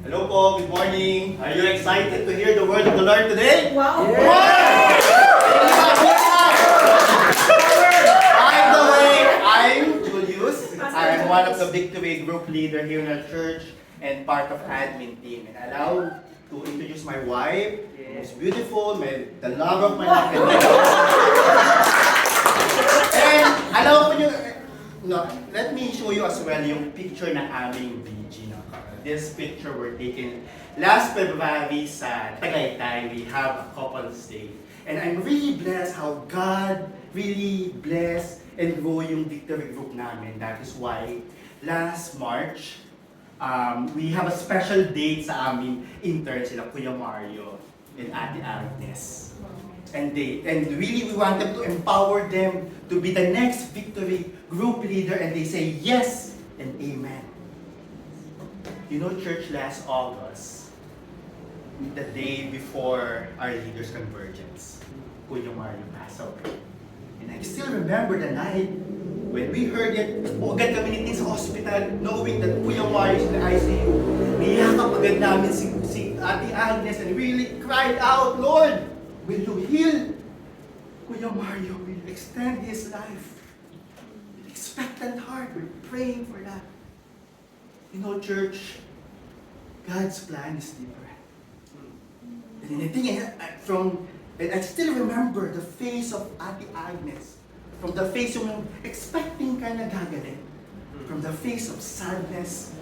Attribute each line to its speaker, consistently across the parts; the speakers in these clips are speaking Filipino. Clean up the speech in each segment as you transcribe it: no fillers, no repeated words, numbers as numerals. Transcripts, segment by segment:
Speaker 1: Hello po, good morning. Are you excited to hear the word of the Lord today?
Speaker 2: Wow!
Speaker 1: By the way, I'm Julius. I'm one of the Victory Group leader here in our church and part of admin team. And allow to introduce my wife, who's beautiful, the love of my life. And allow ko nyo, let me show you as well yung picture ng aming VG. This picture were taken last February sa Tagaytay. We have a couple's day. And I'm really blessed how God really blessed and grow yung Victory Group namin. That is why last March, we have a special date sa aming intern, sila Kuya Mario and Ate Agnes. And really we wanted to empower them to be the next Victory Group leader, and they say yes and amen. You know, church, last August, the day before our leaders' convergence, Kuya Mario passed away. And I still remember the night when we heard it, agad kami nitin sa hospital, knowing that Kuya Mario is in the ICU. Niyakap agad namin si Ate Agnes and really cried out, Lord, will you heal Kuya Mario? Will you extend his life? With expectant heart, we're praying for that. You know, church, God's plan is different. And I think I still remember the face of Ate Agnes. From the face of expecting ka na gagaling. From the face of sadness,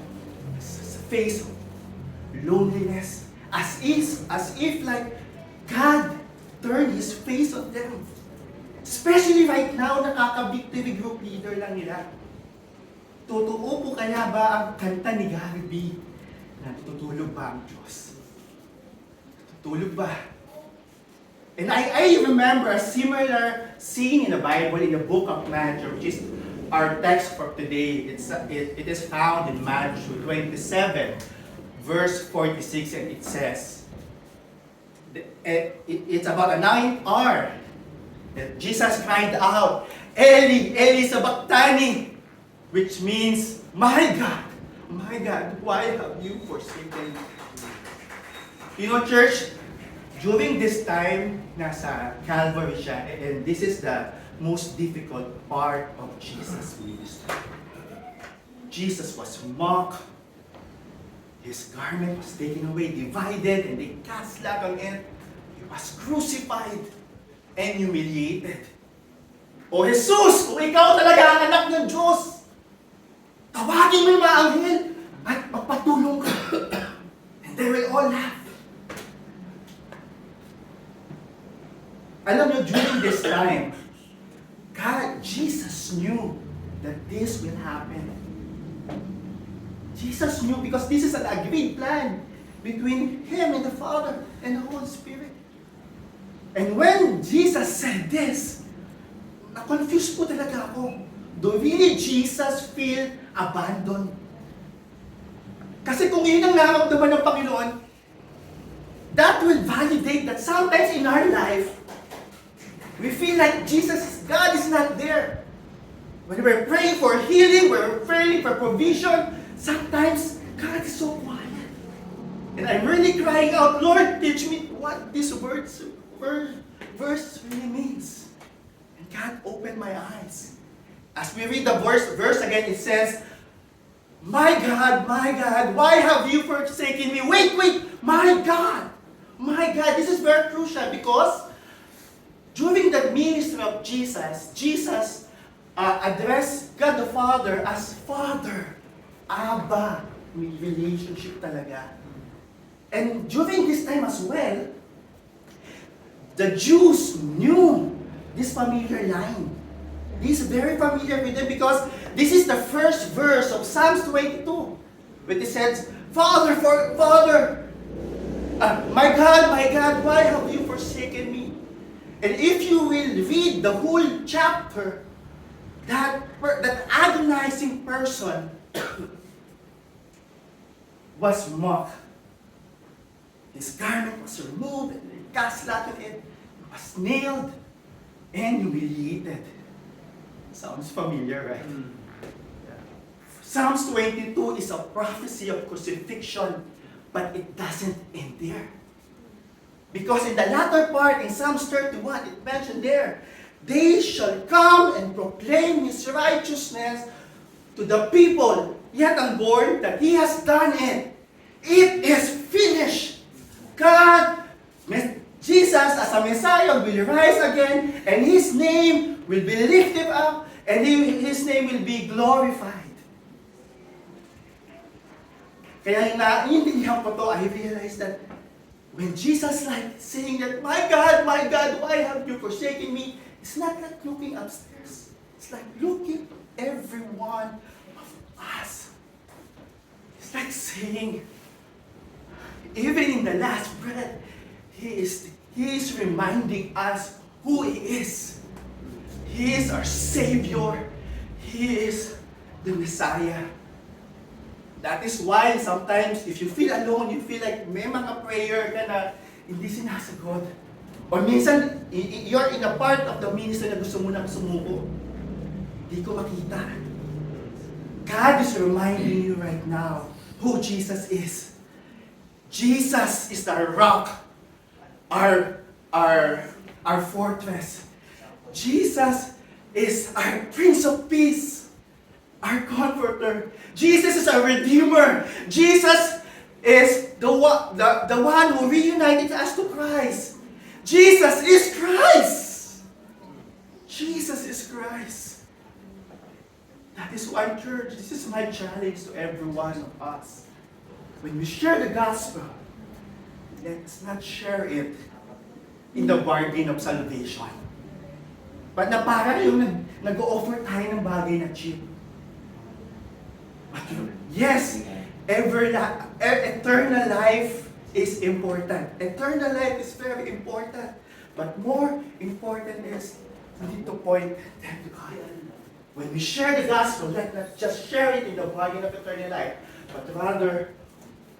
Speaker 1: the face of loneliness, as if like God turned His face on them. Especially right now, nakaka-Victory Group leader lang nila. Totoo po kaya ba ang kanta ni Gary B na tutulog ba ang Diyos? Tutulog ba? And I remember a similar scene in the Bible, in the book of Matthew, which is our text for today. It is found in Matthew 27, verse 46, and it says, it's about a 9th hour that Jesus cried out, Eli, Eli sabachthani, which means, my God, why have you forsaken me? You know, church, during this time, nasa Calvary siya, and this is the most difficult part of Jesus' ministry. Jesus was mocked, His garment was taken away, divided, and they cast slap on it. He was crucified and humiliated. O Jesus, kung ikaw talaga ang anak ng Diyos, tawagin mo yung mga anghel at magpatulong ka. And they will all laugh. Alam nyo, during this time, Jesus knew that this will happen. Jesus knew because this is an agreed plan between Him and the Father and the Holy Spirit. And when Jesus said this, na-confused po talaga ako. Do really Jesus feel abandoned? Kasi kung yun ang nararamdaman ng Panginoon, that will validate that sometimes in our life, we feel like God is not there. When we're praying for healing, we're praying for provision, sometimes God is so quiet. And I'm really crying out, Lord, teach me what this verse really means. And God opened my eyes. As we read the verse again, it says, my God, why have you forsaken me? Wait, my God, this is very crucial because during the ministry of Jesus addressed God the Father as Father, Abba, may relationship talaga. And during this time as well, the Jews knew this familiar line. This is very familiar with them because this is the first verse of Psalms 22, where it says, my God, why have you forsaken me? And if you will read the whole chapter, that agonizing person was mocked. His garment was removed, and they cast slap on it, was nailed, and humiliated. Sounds familiar, right? Psalms 22 is a prophecy of crucifixion, But it doesn't end there. Because in the latter part, in Psalms 31, it mentioned there, they shall come and proclaim His righteousness to the people yet unborn, that He has done it. It is finished. God, Jesus as a Messiah will rise again, and His name will be lifted up, and His name will be glorified. Kaya naiintindihan ko to, I realized that when Jesus like saying that, my God, why have you forsaken me? It's not like looking upstairs. It's like looking every one of us. It's like saying, even in the last breath, He is reminding us who He is. He is our Savior. He is the Messiah. That is why sometimes if you feel alone, you feel like may mga prayer ka na hindi sinasagot. Or minsan, you're in a part of the ministry na gusto mo nang sumuko. Hindi ko makita. God is reminding you right now who Jesus is. Jesus is the rock, our fortress. Jesus is our Prince of Peace, our Comforter. Jesus is our Redeemer. Jesus is the one who reunited us to Christ. Jesus is Christ. Jesus is Christ. That is why, church, this is my challenge to every one of us. When we share the gospel, let's not share it in the bargain of salvation. But na para yung nag-o-offer tayo ng bagay na cheap. But yes, eternal life is important. Eternal life is very important. But more important is we need to point them to God. When we share the gospel, let not just share it in the bargain of eternal life, but rather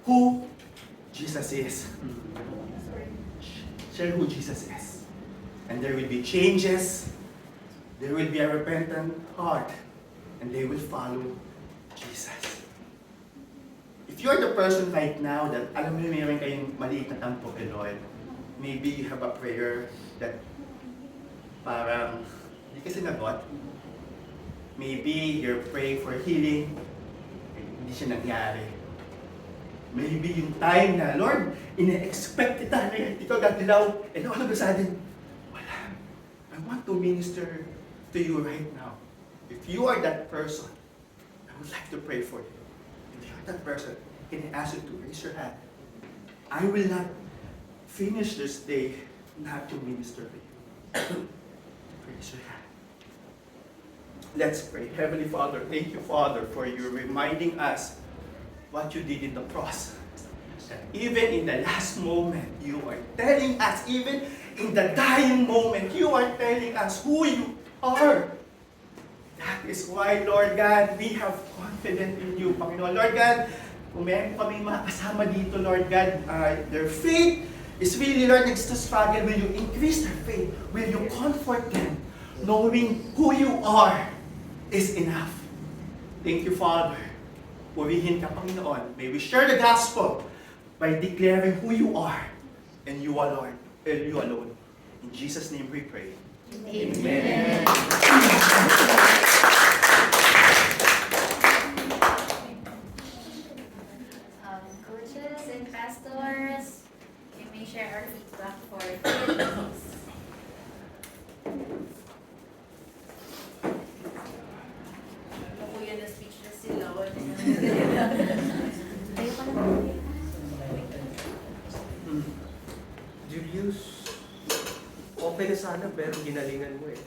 Speaker 1: who Jesus is. Share who Jesus is. And there will be changes. There will be a repentant heart. And they will follow Jesus. If you're the person right now that alam mo mayroon kayong maliit na tampo kay Lord, maybe you have a prayer that parang hindi ka sinagot. Maybe you're praying for healing, hindi siya nangyari. Maybe yung time na, Lord, ina-expect kita na ikaw gagalaw, and all of a sudden, wala. I want to minister to you right now. If you are that person, I would like to pray for you. If you are that person, can I ask you to raise your hand? I will not finish this day not to minister to you. Raise your hand. Let's pray. Heavenly Father, thank you, Father, for you reminding us what you did in the cross. That even in the last moment, you are telling us, even in the dying moment, you are telling us who you are. That is why, Lord God, we have confidence in you, Panginoon. Lord God, kung meron kami mga kasama dito, Lord God, their faith is really, Lord, next to struggle. Will you increase their faith? Will you comfort them? Knowing who you are is enough. Thank you, Father. Purihin ka, Panginoon. May we share the gospel by declaring who you are and you are Lord, and you alone. In Jesus' name we pray. Amen.
Speaker 2: Coaches and pastors, you may share our feedback for kids.
Speaker 3: Kuya na speechless sila.
Speaker 4: Julius, okay na sana pero ginalingan mo eh.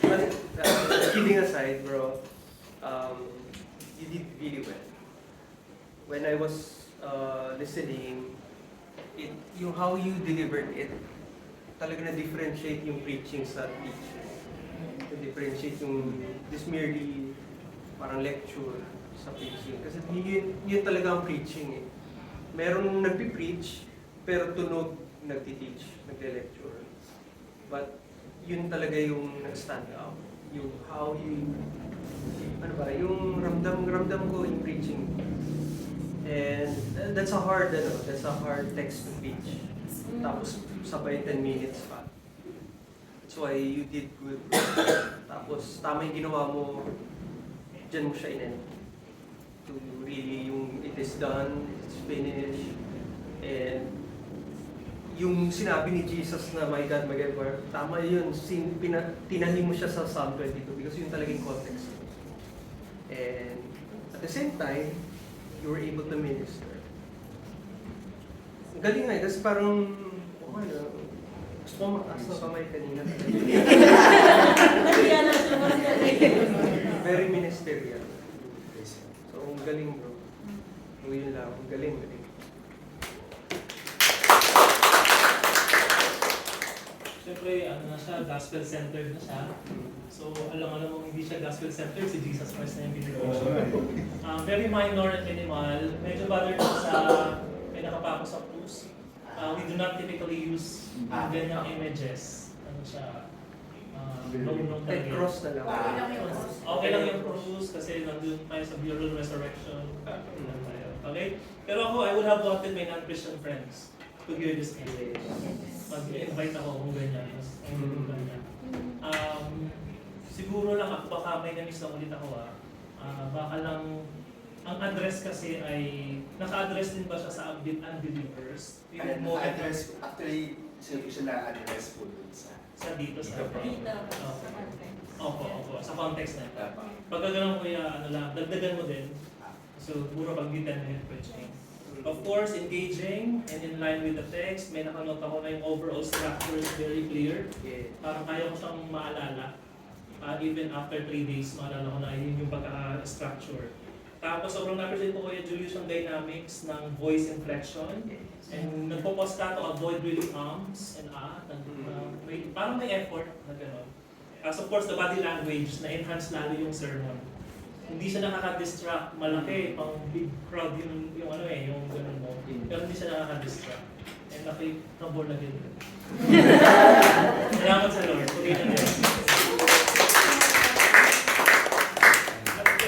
Speaker 4: But kidding aside, bro, you did really well. When I was listening, yung how you delivered it, talaga na-differentiate yung preaching sa teaching. Na-differentiate yung this merely parang lecture sa preaching. Kasi yun talaga ang preaching eh. Meron nagpi-preach, pero tunog nagti-teach, nagde-lecture. But yun talaga yung nag-stand out. Yung how you, ano ba, yung ramdam ko yung preaching. And that's a hard text to pitch. Tapos sabay 10 minutes pa. That's why you did good. Tapos tama yung ginawa mo, dyan mo siya in to really yung it is done, it's finished, and yung sinabi ni Jesus na my God, tama yun, tinahi mo siya sa Psalm 22 because yun talaga yung context. And at the same time, you were able to minister. Ang galing nga, that's parang, okay na, gusto ko mataas ng kamay kanina. Very ministerial. So, ang galing bro. So, yun lang, ang galing.
Speaker 3: Siyempre, ano na siya, gospel-centered na siya. So, alam mo hindi siya gospel-centered, si Jesus Christ na yung pinag-picture. Very minor and minimal. Medyo bother na sa may nakapako sa post. We do not typically use ganyang images. Ano siya, long
Speaker 4: Like
Speaker 3: talaga.
Speaker 4: cross na lang.
Speaker 3: Okay lang yung cross kasi nandun tayo sa burial resurrection. Okay? Pero ako, I would have wanted my non-Christian friends to hear this message. Mag-invite ako kung ganyan. Siguro lang ako, baka may na-miss lang ulit ako baka lang, ang address kasi ay, naka-address din ba siya sa unbelievers? Yung mo
Speaker 1: Address, actually, siya na-address po dun sa
Speaker 3: dito sa
Speaker 2: Dito.
Speaker 3: Opo, sa context na ito. Pagka ganun kuya, ano lang, dagdagan mo din. So, puro pag 10-minute preaching. Of course, engaging and in line with the text. May nakanote ako na yung overall structure is very clear.
Speaker 4: Yeah.
Speaker 3: Parang kaya ko siyang maalala. Even after 3 days, maalala ko na yun yung pagka-structure. Tapos, sobrang na-appreciate ko Kuya Julius yung dynamics ng voice inflection. And nagpo-post ka to avoid really ums and parang may effort na gano'n. As of course, the body language na-enhance lalo yung sermon. Hindi siya nakaka-distract, malaki, pang big crowd yung ano yung gano'n mo. Pero hindi siya nakaka-distract. And nakikabor na din. Salamat sa Lord. Puli na din.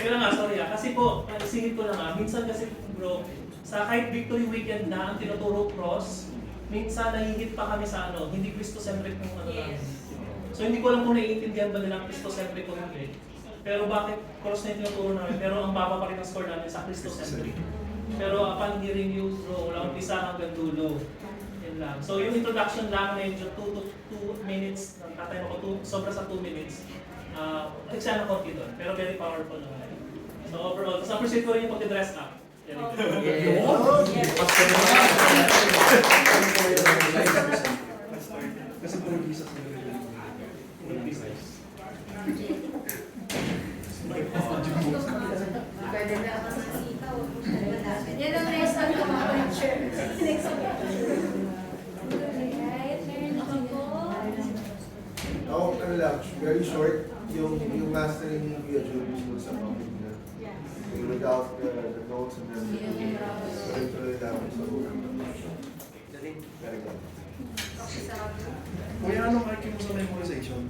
Speaker 3: Teka lang sorry kasi po, singit ko lang minsan kasi bro, sa kahit victory weekend na ang tinuturo cross, minsan nahihit pa kami sa hindi Christocentric yung ano namin. So hindi ko alam kung naiintindihan ba nila ang Christocentric o hindi. Pero bakit cross na yung tinuturo namin, pero ang baba pa rin ang score namin sa Christocentric. Pero upon hearing you, bro, wala umpisa hanggang dulo. Yan lang. So yung introduction lang, medyo 2 minutes, tatay mo ko, sobra sa 2 minutes. Nagsana konti doon, pero very powerful naman. So overall, tapos appreciate ko rin yung pag-dress up.
Speaker 5: Kasi puro Jesus na
Speaker 2: Pwede na ako sa sitaw. Yan ang next time ko mga picture. Next time. Alright, meron ako po.
Speaker 5: Ako, ano lang, very short, yung mastering ni Kuya Julius mo sa public na. Without the notes and then, tuloy-tuloy lang sa buhay.
Speaker 4: Galing.
Speaker 5: Very good.
Speaker 2: Okay sa akin.
Speaker 5: Kuya, anong archive mo sa memorization?